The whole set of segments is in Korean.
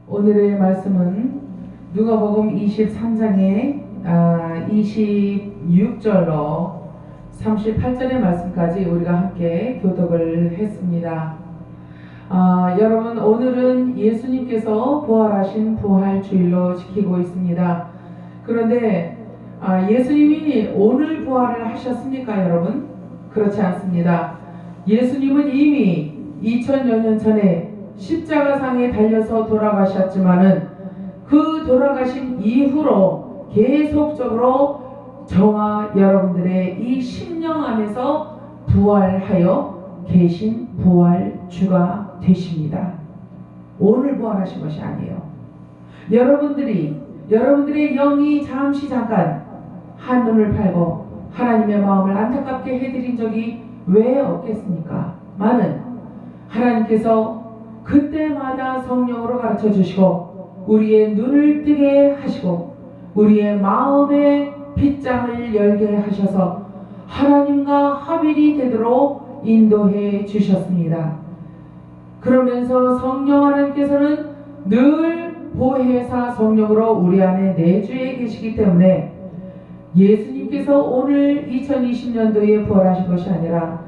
오늘의 말씀은 누가복음 23장의 26절로 38절의 말씀까지 우리가 함께 교독을 했습니다. 여러분, 오늘은 예수님께서 부활하신 부활주일로 지키고 있습니다. 그런데 예수님이 오늘 부활을 하셨습니까, 여러분? 그렇지 않습니다. 예수님은 이미 2000여 년 전에 십자가상에 달려서 돌아가셨지만은 그 돌아가신 이후로 계속적으로 저와 여러분들의 이 심령 안에서 부활하여 계신 부활주가 되십니다. 오늘 부활하신 것이 아니에요. 여러분들의 영이 잠깐 한눈을 팔고 하나님의 마음을 안타깝게 해드린 적이 왜 없겠습니까? 많은 하나님께서 그때마다 성령으로 가르쳐 주시고 우리의 눈을 뜨게 하시고 우리의 마음의 빗장을 열게 하셔서 하나님과 합일이 되도록 인도해 주셨습니다. 그러면서 성령 하나님께서는 늘 보혜사 성령으로 우리 안에 내주해 계시기 때문에 예수님께서 오늘 2020년도에 부활하신 것이 아니라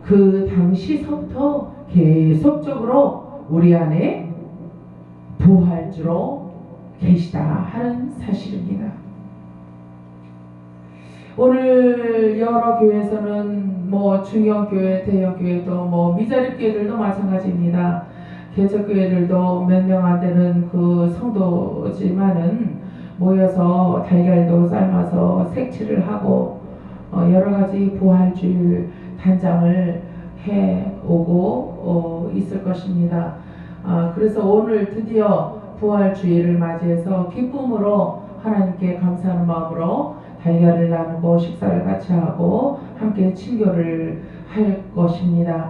그 당시서부터 계속적으로 우리 안에 부활주로 계시다 하는 사실입니다. 오늘 여러 교회에서는 중형교회, 대형교회도 미자립교회들도 마찬가지입니다. 개척교회들도 몇 명 안 되는 그 성도지만은 모여서 달걀도 삶아서 색칠을 하고 여러 가지 부활주일 단장을 해오고 있을 것입니다. 그래서 오늘 드디어 부활주일을 맞이해서 기쁨으로 하나님께 감사하는 마음으로 달걀을 나누고 식사를 같이 하고 함께 친교를 할 것입니다.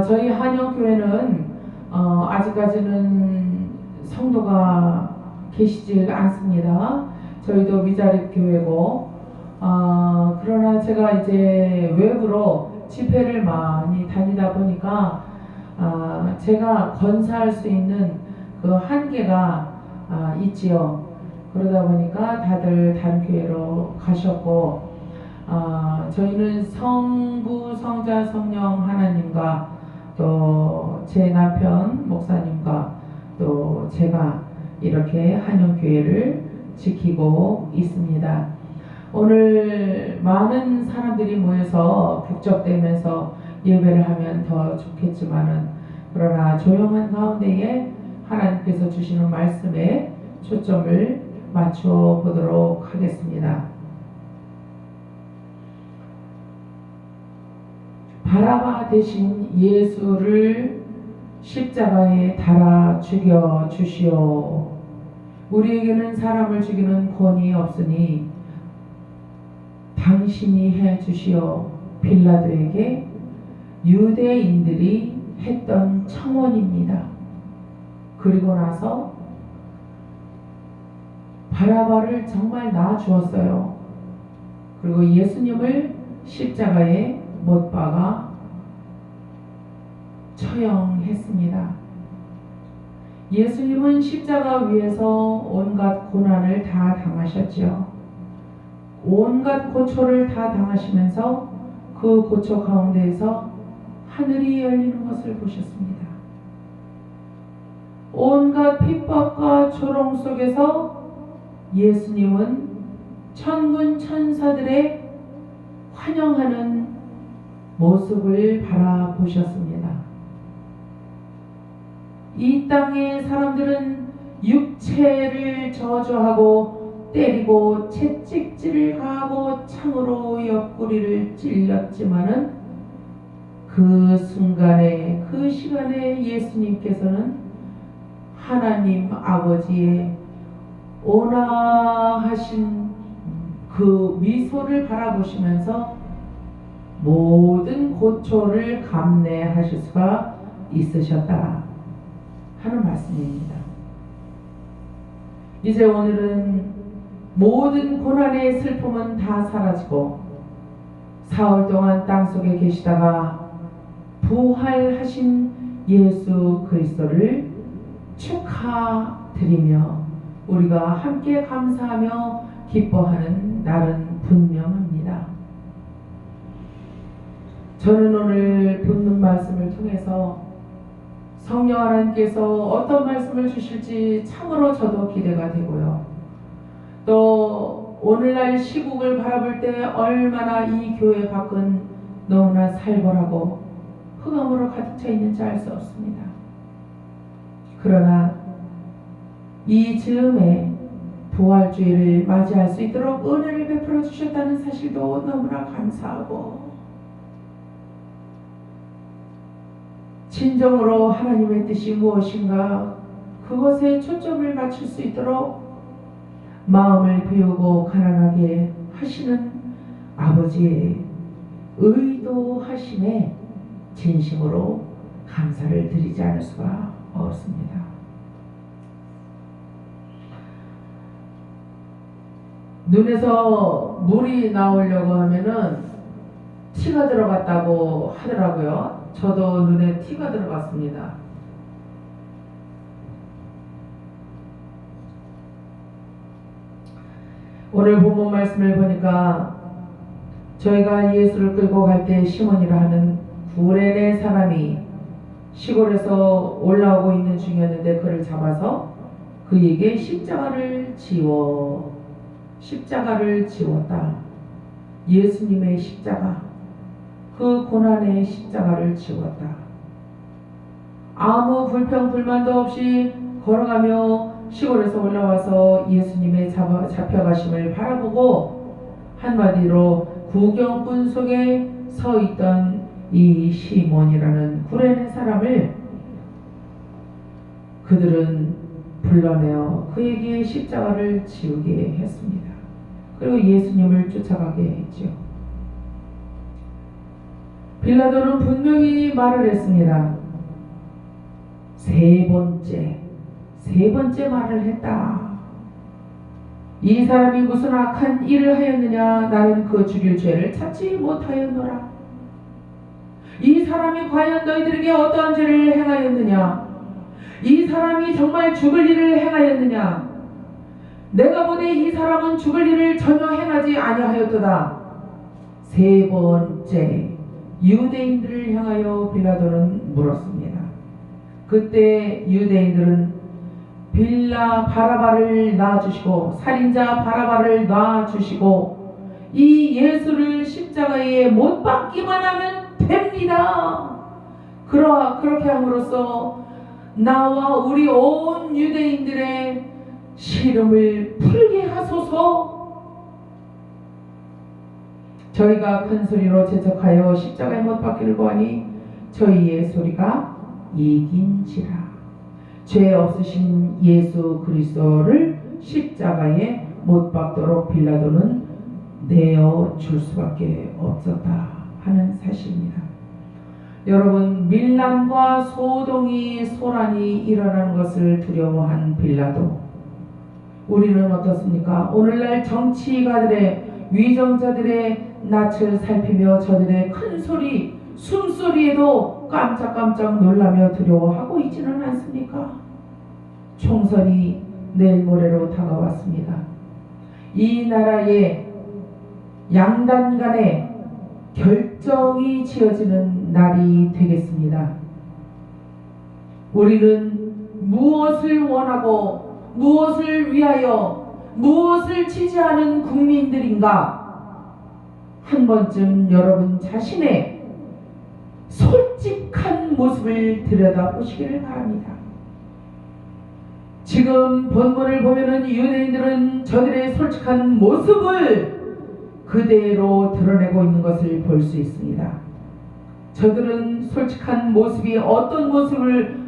저희 한영교회는 아직까지는 성도가 계시질 않습니다. 저희도 미자립 교회고 그러나 제가 이제 외부로 집회를 많이 다니다 보니까 제가 건사할 수 있는 그 한계가 있지요. 그러다 보니까 다들 다른 교회로 가셨고 저희는 성부, 성자, 성령 하나님과 또 제 남편 목사님과 또 제가 이렇게 한영교회를 지키고 있습니다. 오늘 많은 사람들이 모여서 북적대면서 예배를 하면 더 좋겠지만은 그러나 조용한 가운데에 하나님께서 주시는 말씀에 초점을 맞춰 보도록 하겠습니다. 바라바 대신 예수를 십자가에 달아 죽여 주시오. 우리에게는 사람을 죽이는 권위 없으니 당신이 해 주시오. 빌라도에게 유대인들이 했던 청원입니다. 그리고 나서 바라바를 정말 놔 주었어요. 그리고 예수님을 십자가에 못 박아 처형했습니다. 예수님은 십자가 위에서 온갖 고난을 다 당하셨지요. 온갖 고초를 다 당하시면서 그 고초 가운데에서 하늘이 열리는 것을 보셨습니다. 온갖 핍박과 조롱 속에서 예수님은 천군 천사들의 환영하는 모습을 바라보셨습니다. 이 땅의 사람들은 육체를 저주하고 때리고 채찍질을 가하고 창으로 옆구리를 찔렸지만은 그 순간에 그 시간에 예수님께서는 하나님 아버지의 온화하신 그 미소를 바라보시면서 모든 고초를 감내하실 수가 있으셨다 하는 말씀입니다. 이제 오늘은 모든 고난의 슬픔은 다 사라지고 사흘 동안 땅속에 계시다가 부활하신 예수 그리스도를 축하드리며 우리가 함께 감사하며 기뻐하는 날은 분명합니다. 저는 오늘 듣는 말씀을 통해서 성령 하나님께서 어떤 말씀을 주실지 참으로 저도 기대가 되고요. 또 오늘날 시국을 바라볼 때 얼마나 이 교회 밖은 너무나 살벌하고 흑암으로 가득 차 있는지 알 수 없습니다. 그러나 이 즈음에 부활주의를 맞이할 수 있도록 은혜를 베풀어 주셨다는 사실도 너무나 감사하고, 진정으로 하나님의 뜻이 무엇인가 그것에 초점을 맞출 수 있도록 마음을 비우고 가난하게 하시는 아버지의 의도하심에 진심으로 감사를 드리지 않을 수가 없습니다. 눈에서 물이 나오려고 하면은 티가 들어갔다고 하더라고요. 저도 눈에 티가 들어갔습니다. 오늘 본문 말씀을 보니까 저희가 예수를 끌고 갈 때 시몬이라 하는 구레네 사람이 시골에서 올라오고 있는 중이었는데 그를 잡아서 그에게 십자가를 지웠다. 예수님의 십자가, 그 고난의 십자가를 지웠다. 아무 불평 불만도 없이 걸어가며 시골에서 올라와서 예수님의 잡혀가심을 바라보고 한마디로 구경꾼 속에 서 있던 이 시몬이라는 구레네 사람을 그들은 불러내어 그에게 십자가를 지우게 했습니다. 그리고 예수님을 쫓아가게 했죠. 빌라도는 분명히 말을 했습니다. 세 번째 말을 했다. 이 사람이 무슨 악한 일을 하였느냐? 나는 그 죽일 죄를 찾지 못하였노라. 이 사람이 과연 너희들에게 어떠한 죄를 행하였느냐? 이 사람이 정말 죽을 일을 행하였느냐? 내가 보되 이 사람은 죽을 일을 전혀 행하지 아니하였도다. 세 번째, 유대인들을 향하여 빌라도는 물었습니다. 그때 유대인들은 바라바를 놔주시고, 살인자 바라바를 놔주시고 이 예수를 십자가에 못 박기만 하면 됩니다. 그렇게 함으로써 나와 우리 온 유대인들의 시름을 풀게 하소서. 저희가 큰 소리로 재촉하여 십자가에 못 박기를 구하니 저희의 소리가 이긴지라. 죄 없으신 예수 그리스도를 십자가에 못 박도록 빌라도는 내어 줄 수밖에 없었다 하는 사실입니다. 여러분, 밀란과 소란이 일어나는 것을 두려워한 빌라도, 우리는 어떻습니까? 오늘날 정치가들의, 위정자들의 낯을 살피며 저들의 큰 소리, 숨소리에도 깜짝깜짝 놀라며 두려워하고 있지는 않습니까? 총선이 내일 모레로 다가왔습니다. 이 나라의 양단 간의 결정이 지어지는 날이 되겠습니다. 우리는 무엇을 원하고 무엇을 위하여 무엇을 지지하는 국민들인가? 한 번쯤 여러분 자신의 솔직한 모습을 들여다보시기를 바랍니다. 지금 본문을 보면은 유대인들은 저들의 솔직한 모습을 그대로 드러내고 있는 것을 볼 수 있습니다. 저들은 솔직한 모습이 어떤 모습을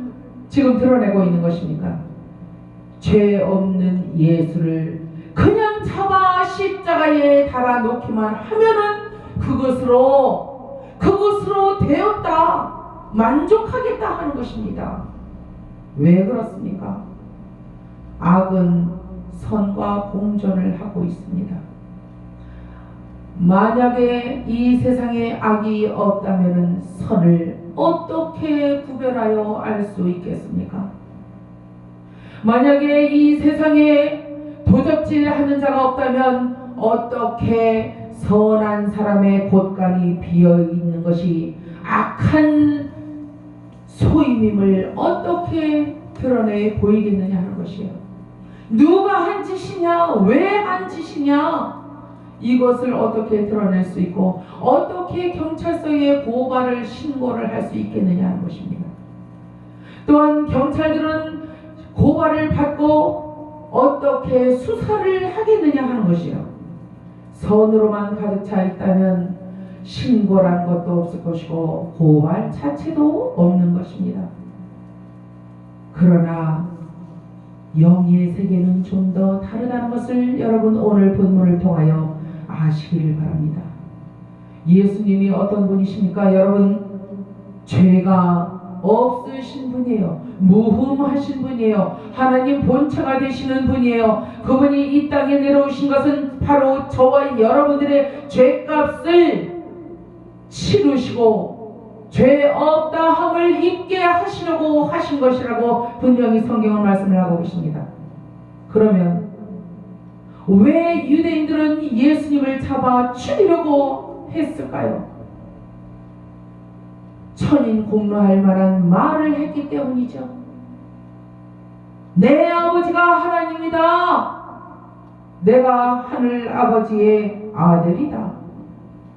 지금 드러내고 있는 것입니까? 죄 없는 예수를 그냥 잡아 십자가에 달아놓기만 하면은 그것으로 되었다, 만족하겠다 하는 것입니다. 왜 그렇습니까? 악은 선과 공존을 하고 있습니다. 만약에 이 세상에 악이 없다면 선을 어떻게 구별하여 알 수 있겠습니까? 만약에 이 세상에 도적질 하는 자가 없다면 어떻게 선한 사람의 곳간이 비어있는 것이 악한 소임임을 어떻게 드러내 보이겠느냐 하는 것이에요. 누가 한 짓이냐, 왜 한 짓이냐, 이것을 어떻게 드러낼 수 있고 어떻게 경찰서에 고발을 신고를 할 수 있겠느냐 하는 것입니다. 또한 경찰들은 고발을 받고 어떻게 수사를 하겠느냐 하는 것이요. 선으로만 가득 차 있다면 신고란 것도 없을 것이고 고발 자체도 없는 것입니다. 그러나 영의 세계는 좀 더 다르다는 것을 여러분 오늘 본문을 통하여 아시기를 바랍니다. 예수님이 어떤 분이십니까? 여러분, 죄가 없으신 분이에요. 무흠하신 분이에요. 하나님 본체가 되시는 분이에요. 그분이 이 땅에 내려오신 것은 바로 저와 여러분들의 죄값을 치르시고 죄 없다 함을 입게 하시려고 하신 것이라고 분명히 성경은 말씀을 하고 계십니다. 그러면 왜 유대인들은 예수님을 잡아 죽이려고 했을까요? 천인 공로할 만한 말을 했기 때문이죠. 내 아버지가 하나님이다. 내가 하늘 아버지의 아들이다.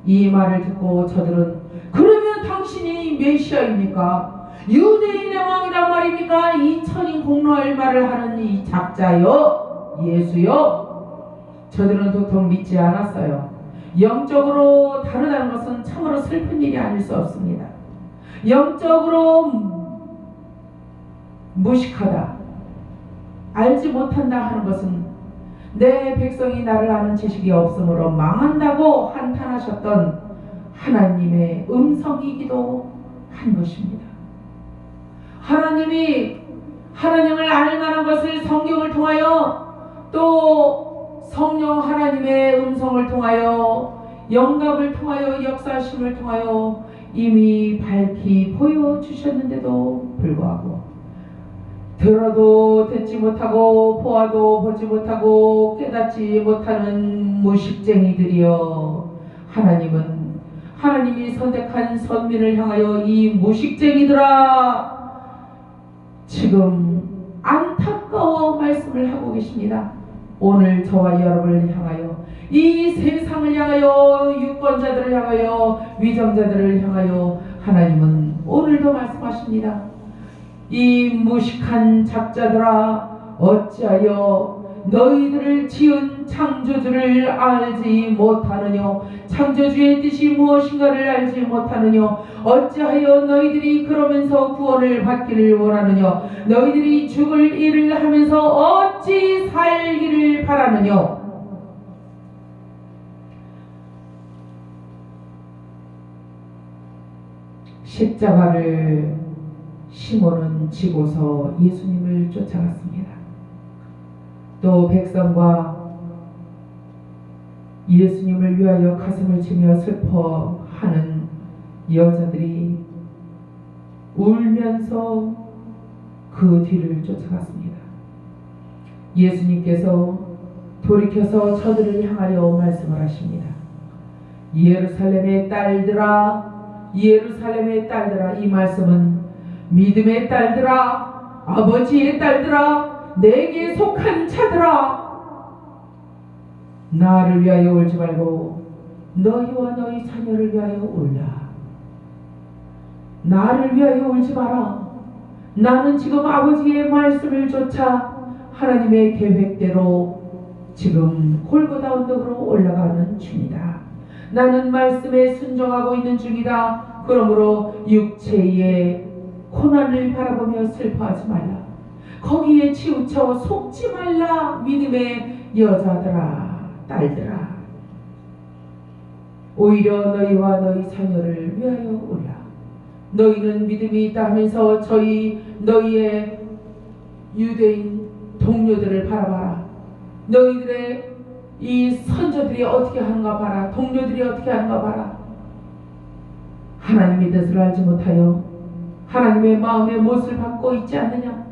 이 말을 듣고 저들은 그러면 당신이 메시아입니까? 유대인의 왕이란 말입니까? 이 천인 공로할 말을 하는 이 작자여, 예수여. 저들은 도통 믿지 않았어요. 영적으로 다르다는 것은 참으로 슬픈 일이 아닐 수 없습니다. 영적으로 무식하다, 알지 못한다 하는 것은 내 백성이 나를 아는 지식이 없으므로 망한다고 한탄하셨던 하나님의 음성이기도 한 것입니다. 하나님이 하나님을 알 만한 것을 성경을 통하여 또 성령 하나님의 음성을 통하여 영감을 통하여 역사심을 통하여 이미 밝히 보여주셨는데도 불구하고 들어도 듣지 못하고 보아도 보지 못하고 깨닫지 못하는 무식쟁이들이여, 하나님이 선택한 선민을 향하여 이 무식쟁이들아 지금 안타까워 말씀을 하고 계십니다. 오늘 저와 여러분을 향하여, 이 세상을 향하여, 유권자들을 향하여, 위정자들을 향하여 하나님은 오늘도 말씀하십니다. 이 무식한 작자들아, 어찌하여 너희들을 지은 창조주를 알지 못하느뇨? 창조주의 뜻이 무엇인가를 알지 못하느뇨? 어찌하여 너희들이 그러면서 구원을 받기를 원하느뇨? 너희들이 죽을 일을 하면서 어찌 살기를 바라느뇨? 십자가를 시몬은 지고서 예수님을 쫓아갔습니다. 또 백성과 예수님을 위하여 가슴을 치며 슬퍼하는 여자들이 울면서 그 뒤를 쫓아갔습니다. 예수님께서 돌이켜서 저들을 향하여 말씀을 하십니다. 예루살렘의 딸들아, 예루살렘의 딸들아. 이 말씀은 믿음의 딸들아, 아버지의 딸들아, 내게 속한 자들아, 나를 위하여 울지 말고 너희와 너희 자녀를 위하여 울라. 나를 위하여 울지 마라. 나는 지금 아버지의 말씀을 쫓아 하나님의 계획대로 지금 골고다 언덕으로 올라가는 중이다. 나는 말씀에 순종하고 있는 중이다. 그러므로 육체의 고난을 바라보며 슬퍼하지 말라. 거기에 치우쳐 속지 말라. 믿음의 여자들아, 딸들아. 오히려 너희와 너희 자녀를 위하여 울라. 너희는 믿음이 있다 하면서 너희의 유대인 동료들을 바라봐라. 너희들의 이 선조들이 어떻게 하는가 봐라. 동료들이 어떻게 하는가 봐라. 하나님의 뜻을 알지 못하여 하나님의 마음의 못을 받고 있지 않느냐.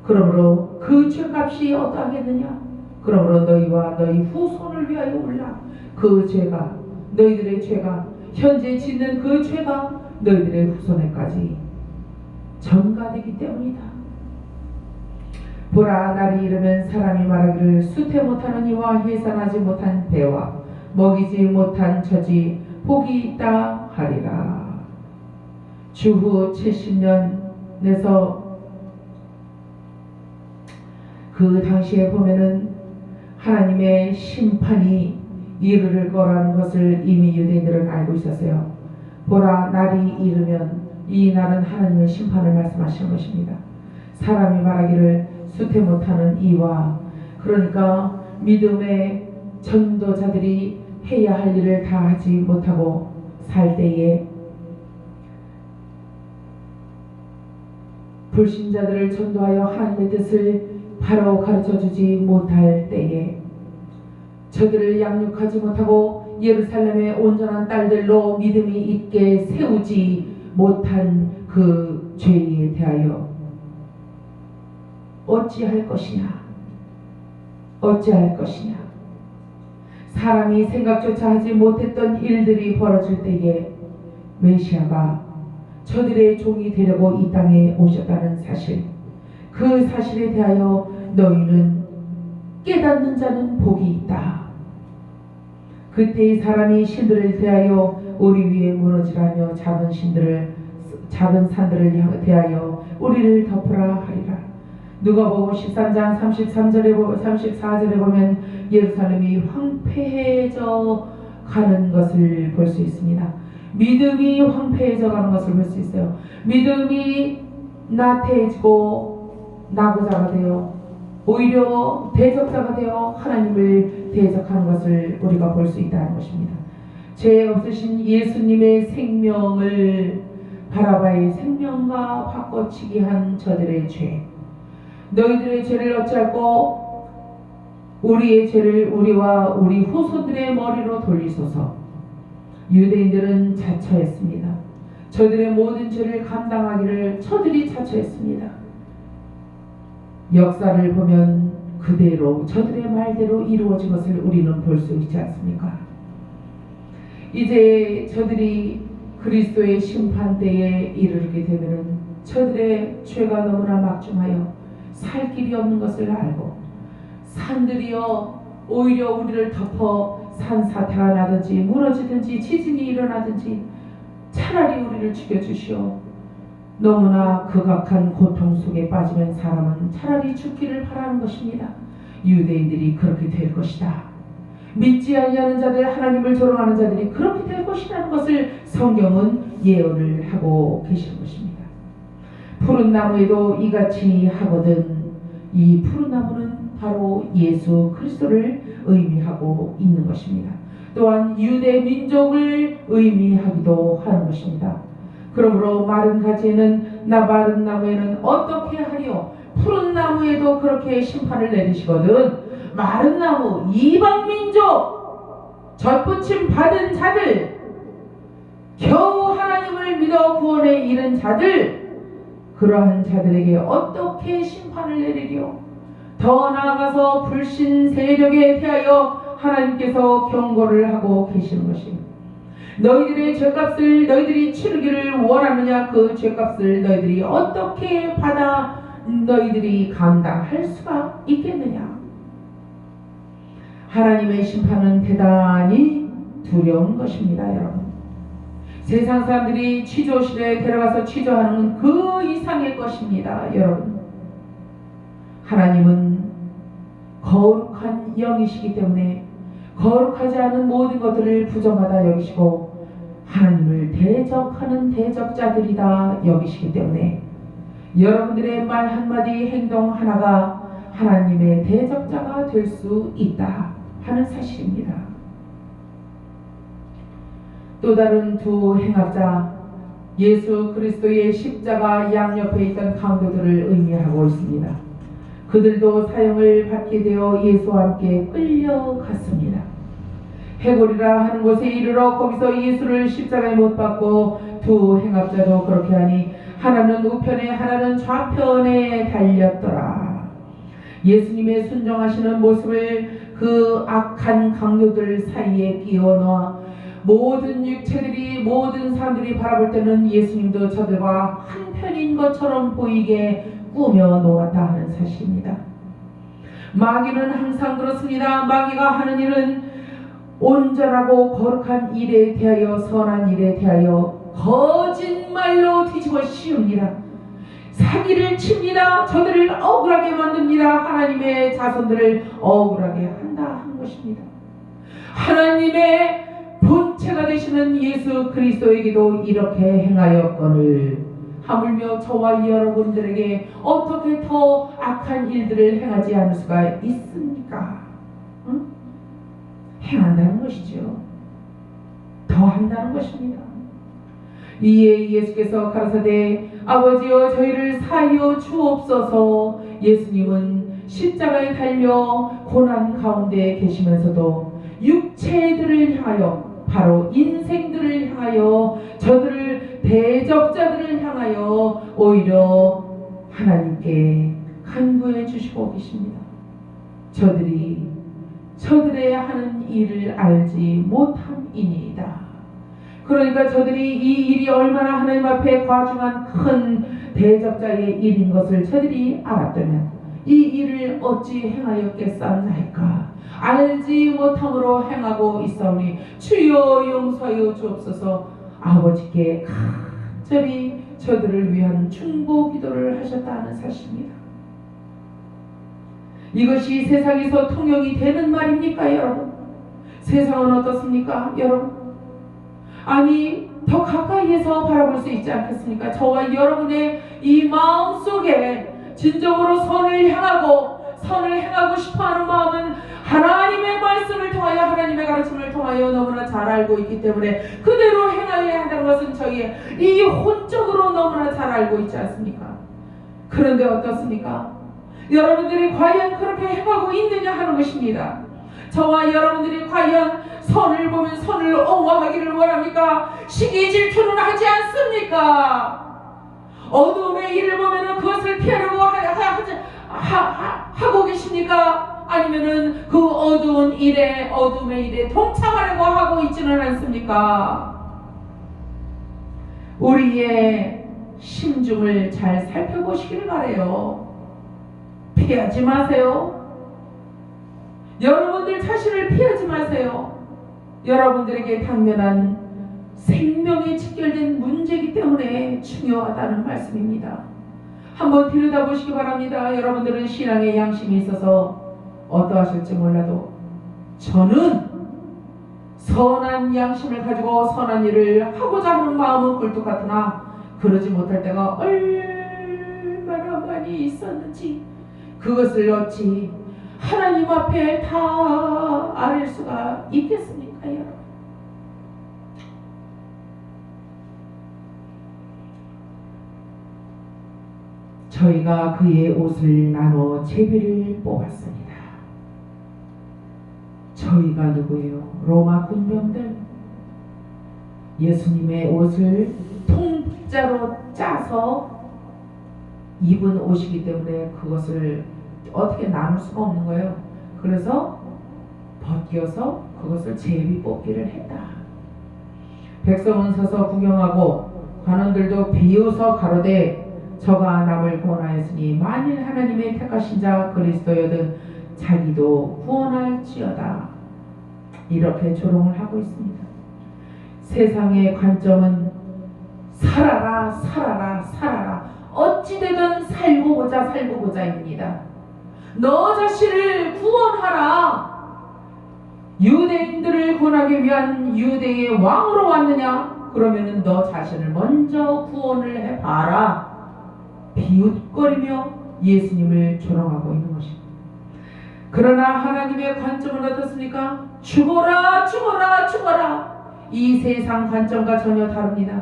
그러므로 그 죄값이 어떠하겠느냐? 그러므로 너희와 너희 후손을 위하여 올라 그 죄가 너희들의 죄가 현재 짓는 그 죄가 너희들의 후손에까지 전가되기 때문이다. 보라, 날이 이르면 사람이 말하기를 수태 못하는 이와 해산하지 못한 배와 먹이지 못한 처지 복이 있다 하리라. 주후 70년에서 그 당시에 보면은 하나님의 심판이 이르를 거라는 것을 이미 유대인들은 알고 있었어요. 보라, 날이 이르면, 이 날은 하나님의 심판을 말씀하시는 것입니다. 사람이 말하기를 수태 못하는 이와, 그러니까 믿음의 전도자들이 해야 할 일을 다 하지 못하고 살 때에, 불신자들을 전도하여 하나님의 뜻을 바로 가르쳐주지 못할 때에, 저들을 양육하지 못하고 예루살렘의 온전한 딸들로 믿음이 있게 세우지 못한 그 죄에 대하여 어찌할 것이냐? 어찌할 것이냐? 사람이 생각조차 하지 못했던 일들이 벌어질 때에 메시아가 저들의 종이 되려고 이 땅에 오셨다는 사실, 그 사실에 대하여 너희는 깨닫는 자는 복이 있다. 그때 사람이 신들을 대하여 우리 위에 무너지라며 작은 산들을 대하여 우리를 덮으라 하리라. 누가복음 13장 34절에 보면 예루살렘이 황폐해져 가는 것을 볼 수 있습니다. 믿음이 황폐해져 가는 것을 볼 수 있어요. 믿음이 나태해지고 나고자가 되어 오히려 대적자가 되어 하나님을 대적하는 것을 우리가 볼 수 있다는 것입니다. 죄 없으신 예수님의 생명을 바라바의 생명과 바꿔치기 한 저들의 죄, 너희들의 죄를 어찌할꼬 우리의 죄를 우리와 우리 후손들의 머리로 돌리소서. 유대인들은 자처했습니다. 저들의 모든 죄를 감당하기를 저들이 자처했습니다. 역사를 보면 그대로 저들의 말대로 이루어진 것을 우리는 볼 수 있지 않습니까? 이제 저들이 그리스도의 심판대에 이르게 되면 저들의 죄가 너무나 막중하여 살 길이 없는 것을 알고, 산들이여 오히려 우리를 덮어 산사태가 나든지 무너지든지 지진이 일어나든지 차라리 우리를 죽여주시오. 너무나 극악한 고통 속에 빠지면 사람은 차라리 죽기를 바라는 것입니다. 유대인들이 그렇게 될 것이다. 믿지 아니하는 자들, 하나님을 조롱하는 자들이 그렇게 될 것이라는 것을 성경은 예언을 하고 계시는 것입니다. 푸른 나무에도 이같이 하거든. 이 푸른 나무는 바로 예수 그리스도를 의미하고 있는 것입니다. 또한 유대 민족을 의미하기도 하는 것입니다. 그러므로 마른 가지에는 마른 나무에는 어떻게 하리요? 푸른 나무에도 그렇게 심판을 내리시거든. 마른 나무, 이방 민족, 젖붙임 받은 자들, 겨우 하나님을 믿어 구원에 이른 자들, 그러한 자들에게 어떻게 심판을 내리리요? 더 나아가서 불신 세력에 대하여 하나님께서 경고를 하고 계시는 것입니다. 너희들의 죄값을 너희들이 치르기를 원하느냐? 그 죄값을 너희들이 어떻게 받아 너희들이 감당할 수가 있겠느냐? 하나님의 심판은 대단히 두려운 것입니다, 여러분. 세상 사람들이 취조실에 데려가서 취조하는 그 이상의 것입니다, 여러분. 하나님은 거룩한 영이시기 때문에 거룩하지 않은 모든 것들을 부정하다 여기시고 하나님을 대적하는 대적자들이다 여기시기 때문에 여러분들의 말 한마디 행동 하나가 하나님의 대적자가 될 수 있다 하는 사실입니다. 또 다른 두 행악자, 예수 그리스도의 십자가 양옆에 있던 강도들을 의미하고 있습니다. 그들도 사형을 받게 되어 예수와 함께 끌려갔습니다. 해골이라 하는 곳에 이르러 거기서 예수를 십자가에 못 박고 두 행악자도 그렇게 하니 하나는 우편에 하나는 좌편에 달렸더라. 예수님의 순종하시는 모습을 그 악한 강요들 사이에 끼워 넣어 모든 육체들이, 모든 사람들이 바라볼 때는 예수님도 저들과 한편인 것처럼 보이게 꾸며 놓았다 하는 사실입니다. 마귀는 항상 그렇습니다. 마귀가 하는 일은 온전하고 거룩한 일에 대하여, 선한 일에 대하여 거짓말로 뒤집어 씌웁니다. 사기를 칩니다. 저들을 억울하게 만듭니다. 하나님의 자손들을 억울하게 한다 한 것입니다. 하나님의 본체가 되시는 예수 그리스도에게도 이렇게 행하였거늘 하물며 저와 여러분들에게 어떻게 더 악한 일들을 행하지 않을 수가 있습니까? 응? 행한다는 것이죠. 더 한다는 것입니다. 이에 예수께서 가라사대 아버지여 저희를 사하여 주옵소서. 예수님은 십자가에 달려 고난 가운데 계시면서도 육체들을 향하여, 바로 인생들을 향하여, 저들을, 대적자들을 향하여 오히려 하나님께 간구해 주시고 계십니다. 저들의 하는 일을 알지 못함이니이다. 그러니까 저들이 이 일이 얼마나 하나님 앞에 과중한 큰 대적자의 일인 것을 저들이 알았다면 이 일을 어찌 행하였겠사옵나이까. 알지 못함으로 행하고 있사오니 주여 용서하여 주옵소서. 아버지께 간절히 저들을 위한 충고 기도를 하셨다는 사실입니다. 이것이 세상에서 통용이 되는 말입니까 여러분? 세상은 어떻습니까 여러분? 아니 더 가까이에서 바라볼 수 있지 않겠습니까? 저와 여러분의 이 마음속에 진정으로 선을 행하고 싶어하는 마음은 하나님의 말씀을 통하여, 하나님의 가르침을 통하여 너무나 잘 알고 있기 때문에 그대로 행하여야 한다는 것은 저희의 이 혼적으로 너무나 잘 알고 있지 않습니까? 그런데 어떻습니까? 여러분들이 과연 그렇게 행하고 있느냐 하는 것입니다. 저와 여러분들이 과연 선을 보면 선을 옹호하기를 원합니까? 시기 질투는 하지 않습니까? 어두움의 일을 보면 그것을 피하려고 하고 계십니까? 아니면은 그 어두움의 일에 동참하려고 하고 있지는 않습니까? 우리의 심중을 잘 살펴보시기를 바라요. 피하지 마세요. 여러분들 자신을 피하지 마세요. 여러분들에게 당면한 생명에 직결된 문제이기 때문에 중요하다는 말씀입니다. 한번 들여다보시기 바랍니다. 여러분들은 신앙의 양심이 있어서 어떠하실지 몰라도 저는 선한 양심을 가지고 선한 일을 하고자 하는 마음은 굴뚝같으나 그러지 못할 때가 얼마나 많이 있었는지 그것을 어찌 하나님 앞에 다 알 수가 있겠습니까 여러분? 저희가 그의 옷을 나눠 제비를 뽑았습니다. 저희가 누구예요? 로마 군병들. 예수님의 옷을 통짜로 짜서 입은 옷이기 때문에 그것을 어떻게 나눌 수가 없는 거예요. 그래서 벗겨서 그것을 제비 뽑기를 했다. 백성은 서서 구경하고 관원들도 비웃어 가로되 저가 남을 구원하였으니 만일 하나님의 택하신 자 그리스도여든 자기도 구원할지어다. 이렇게 조롱을 하고 있습니다. 세상의 관점은 살아라 살아라 살아라 어찌되든 살고 보자입니다. 너 자신을 구원하라. 유대인들을 구원하기 위한 유대의 왕으로 왔느냐? 그러면은 너 자신을 먼저 구원을 해봐라. 비웃거리며 예수님을 조롱하고 있는 것입니다. 그러나 하나님의 관점은 어떻습니까? 죽어라 죽어라 죽어라. 이 세상 관점과 전혀 다릅니다.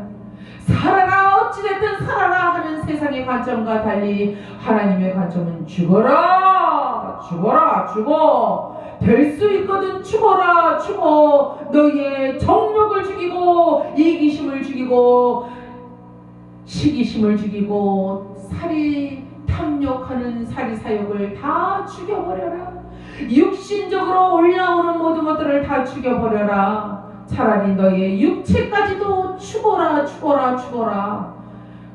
살아라 어찌됐든 살아라 하는 세상의 관점과 달리 하나님의 관점은 죽어라 죽어라 죽어. 될 수 있거든 죽어라 죽어. 너희의 정욕을 죽이고 이기심을 죽이고 시기심을 죽이고 살이 탐욕 협력하는 사리사욕을 다 죽여버려라. 육신적으로 올라오는 모든 것들을 다 죽여버려라. 차라리 너의 육체까지도 죽어라, 죽어라, 죽어라.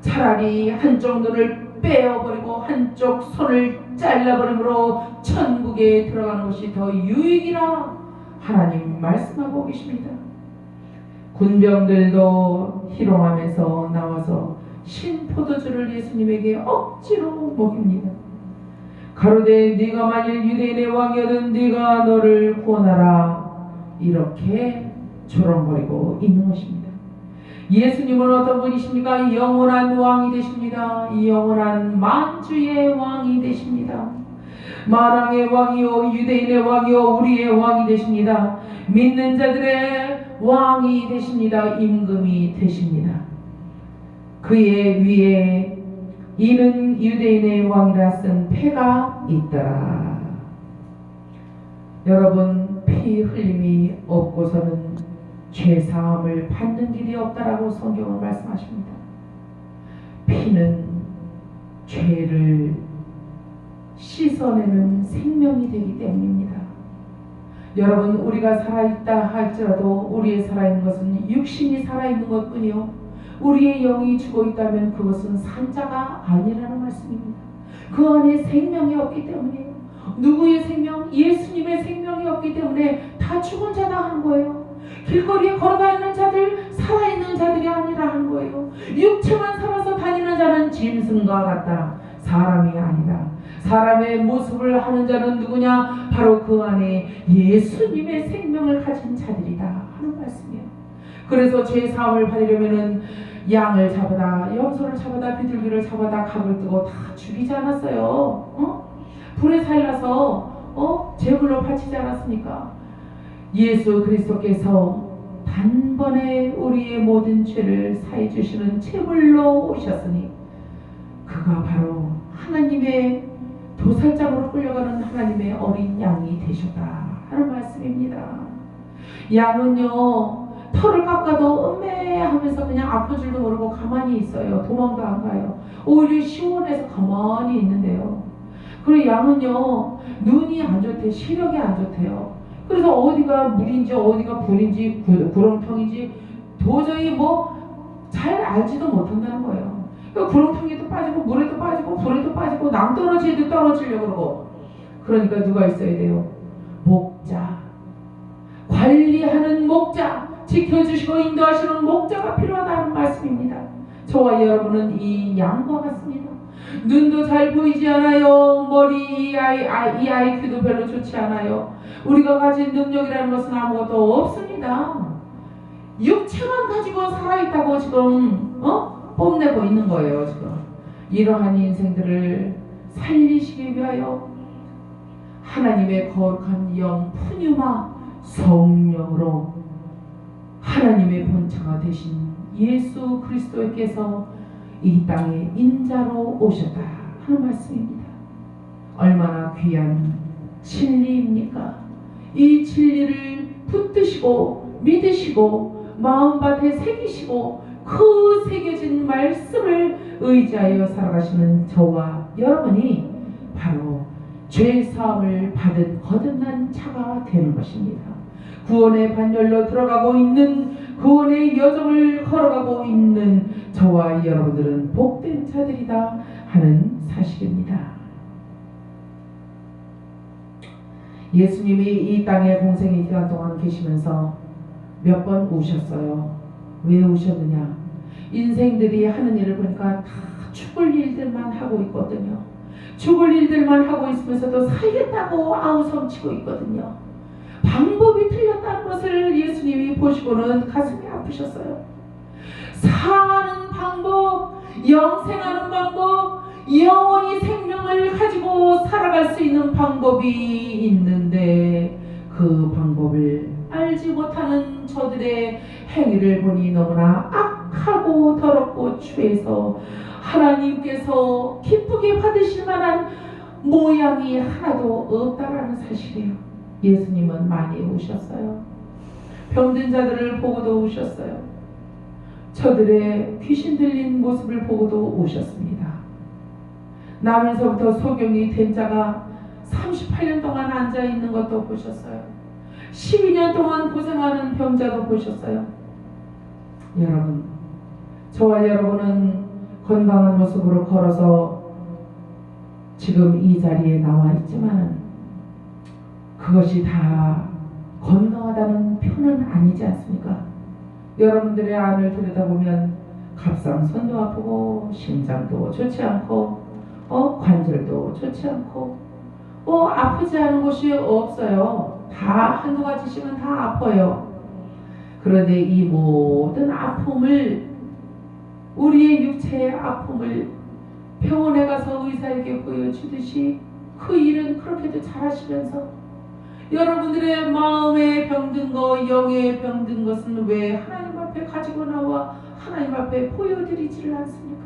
차라리 한쪽 눈을 빼어버리고 한쪽 손을 잘라버림으로 천국에 들어가는 것이 더 유익이라 하나님 말씀하고 계십니다. 군병들도 희롱하면서 나와서 신포도주를 예수님에게 억지로 먹입니다. 가로되 네가 만일 유대인의 왕이거든 네가 너를 구원하라. 이렇게 조롱거리고 있는 것입니다. 예수님은 어떤 분이십니까? 영원한 왕이 되십니다. 영원한 만주의 왕이 되십니다. 만왕의 왕이요 유대인의 왕이요 우리의 왕이 되십니다. 믿는 자들의 왕이 되십니다. 임금이 되십니다. 그의 위에 이는 유대인의 왕이라 쓴 패가 있더라. 여러분, 피 흘림이 없고서는 죄사함을 받는 길이 없다라고 성경은 말씀하십니다. 피는 죄를 씻어내는 생명이 되기 때문입니다. 여러분, 우리가 살아있다 할지라도 우리의 살아있는 것은 육신이 살아있는 것뿐이요 우리의 영이 죽어있다면 그것은 산자가 아니라는 말씀입니다. 그 안에 생명이 없기 때문이에요. 누구의 생명? 예수님의 생명이 없기 때문에 다 죽은 자다 하는 거예요. 길거리에 걸어다니는 자들, 살아있는 자들이 아니라 하는 거예요. 육체만 살아서 다니는 자는 짐승과 같다. 사람이 아니라. 사람의 모습을 하는 자는 누구냐? 바로 그 안에 예수님의 생명을 가진 자들이다 하는 말씀이에요. 그래서 죄사함을 받으려면은 양을 잡아다, 염소를 잡아다, 비둘기를 잡아다 각을 뜨고 다 죽이지 않았어요. 불에 살라서 제물로 바치지 않았습니까? 예수 그리스도께서 단번에 우리의 모든 죄를 사해 주시는 제물로 오셨으니 그가 바로 하나님의 도살장으로 끌려가는 하나님의 어린 양이 되셨다 하는 말씀입니다. 양은요 털을 깎아도 음매하면서 그냥 아픈 줄도 모르고 가만히 있어요. 도망도 안 가요. 오히려 시원해서 가만히 있는데요. 그리고 양은요 눈이 안 좋대, 시력이 안 좋대요. 그래서 어디가 물인지 어디가 불인지 구렁텅인지 도저히 잘 알지도 못한다는 거예요. 구렁텅이도 빠지고 물에도 빠지고 불에도 빠지고 낭떠러지에도 떨어지려고 그러고. 그러니까 누가 있어야 돼요? 목자, 관리하는 목자, 지켜주시고 인도하시는 목자가 필요하다는 말씀입니다. 저와 여러분은 이 양과 같습니다. 눈도 잘 보이지 않아요. 머리 이 IQ도 별로 좋지 않아요. 우리가 가진 능력이라는 것은 아무것도 없습니다. 육체만 가지고 살아있다고 지금 뽐내고 있는 거예요. 지금 이러한 인생들을 살리시기 위하여 하나님의 거룩한 영 푸뉴마 성령으로 하나님의 본체가 되신 예수 그리스도께서 이 땅에 인자로 오셨다 하는 말씀입니다. 얼마나 귀한 진리입니까? 이 진리를 붙드시고 믿으시고 마음밭에 새기시고 그 새겨진 말씀을 의지하여 살아가시는 저와 여러분이 바로 죄사함을 받은 거듭난 자가 되는 것입니다. 구원의 반열로 들어가고 있는, 구원의 여정을 걸어가고 있는 저와 여러분들은 복된 자들이다 하는 사실입니다. 예수님이 이 땅에 공생의 기간 동안 계시면서 몇 번 우셨어요. 왜 우셨느냐? 인생들이 하는 일을 보니까 다 죽을 일들만 하고 있거든요. 죽을 일들만 하고 있으면서도 살겠다고 아우성치고 있거든요. 방법이 틀렸다는 것을 예수님이 보시고는 가슴이 아프셨어요. 사는 방법, 영생하는 방법, 영원히 생명을 가지고 살아갈 수 있는 방법이 있는데 그 방법을 알지 못하는 저들의 행위를 보니 너무나 악하고 더럽고 추해서 하나님께서 기쁘게 받으실 만한 모양이 하나도 없다라는 사실이에요. 예수님은 많이 우셨어요. 병든 자들을 보고도 우셨어요. 저들의 귀신 들린 모습을 보고도 우셨습니다. 나면서부터 소경이 된 자가 38년 동안 앉아 있는 것도 보셨어요. 12년 동안 고생하는 병자도 보셨어요. 여러분, 저와 여러분은 건강한 모습으로 걸어서 지금 이 자리에 나와 있지만은 그것이 다 건강하다는 표는 아니지 않습니까? 여러분들의 안을 들여다보면 갑상선도 아프고 심장도 좋지 않고 관절도 좋지 않고 아프지 않은 곳이 없어요. 다 한두 가지씩은 다 아파요. 그런데 이 모든 아픔을, 우리의 육체의 아픔을 병원에 가서 의사에게 보여주듯이 그 일은 그렇게도 잘하시면서 여러분들의 마음에 병든 것, 영에 병든 것은 왜 하나님 앞에 가지고 나와 하나님 앞에 보여드리지를 않습니까?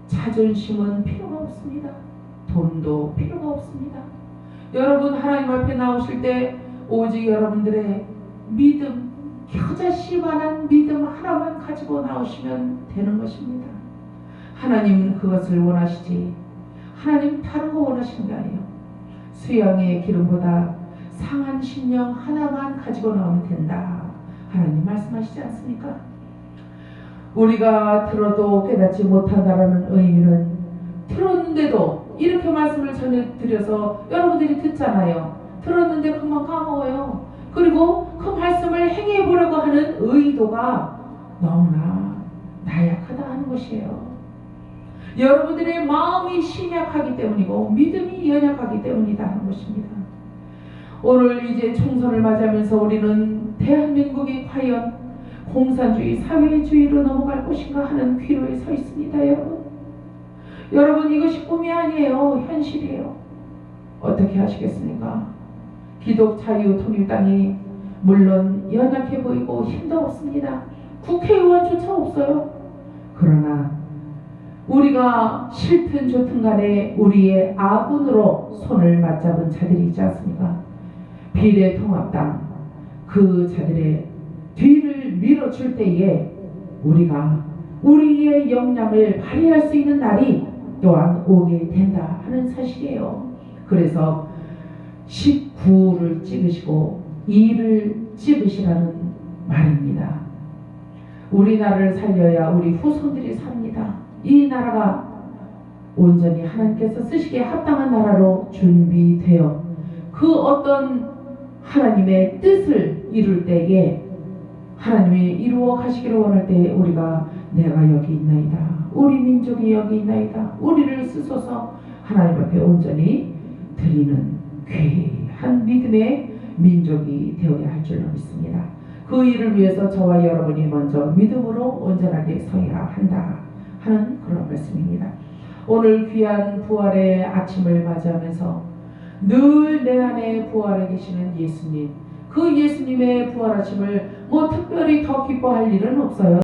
자존심은 필요가 없습니다. 돈도 필요가 없습니다. 여러분 하나님 앞에 나오실 때 오직 여러분들의 믿음, 겨자씨만한 믿음 하나만 가지고 나오시면 되는 것입니다. 하나님은 그것을 원하시지 하나님 다른 거 원하시는 게 아니에요. 수양의 기름보다 상한 심령 하나만 가지고 나오면 된다. 하나님 말씀하시지 않습니까? 우리가 들어도 깨닫지 못한다라는 의미는 들었는데도 이렇게 말씀을 전해드려서 여러분들이 듣잖아요. 들었는데 금방 까먹어요. 그리고 그 말씀을 행해보려고 하는 의도가 너무나 나약하다 하는 것이에요. 여러분들의 마음이 신약하기 때문이고 믿음이 연약하기 때문이다 하는 것입니다. 오늘 이제 총선을 맞이하면서 우리는 대한민국이 과연 공산주의, 사회주의로 넘어갈 것인가 하는 귀로에 서 있습니다. 여러분 이것이 꿈이 아니에요. 현실이에요. 어떻게 하시겠습니까? 기독자유통일당이 물론 연약해 보이고 힘도 없습니다. 국회의원조차 없어요. 그러나 우리가 싫든 좋든 간에 우리의 아군으로 손을 맞잡은 자들이 있지 않습니까? 비례통합당 그 자들의 뒤를 밀어줄 때에 우리가 우리의 역량을 발휘할 수 있는 날이 또한 오게 된다 하는 사실이에요. 그래서 19를 찍으시고 2를 찍으시라는 말입니다. 우리나라를 살려야 우리 후손들이 삽니다. 이 나라가 온전히 하나님께서 쓰시기에 합당한 나라로 준비되어 그 어떤 하나님의 뜻을 이룰 때에 하나님이 이루어 가시기를 원할 때 우리가 내가 여기 있나이다, 우리 민족이 여기 있나이다, 우리를 쓰소서 하나님 앞에 온전히 드리는 귀한 믿음의 민족이 되어야 할 줄로 믿습니다. 그 일을 위해서 저와 여러분이 먼저 믿음으로 온전하게 서야 한다 하는 그런 말씀입니다. 오늘 귀한 부활의 아침을 맞이하면서 늘 내 안에 부활해 계시는 예수님, 그 예수님의 부활하심을 특별히 더 기뻐할 일은 없어요.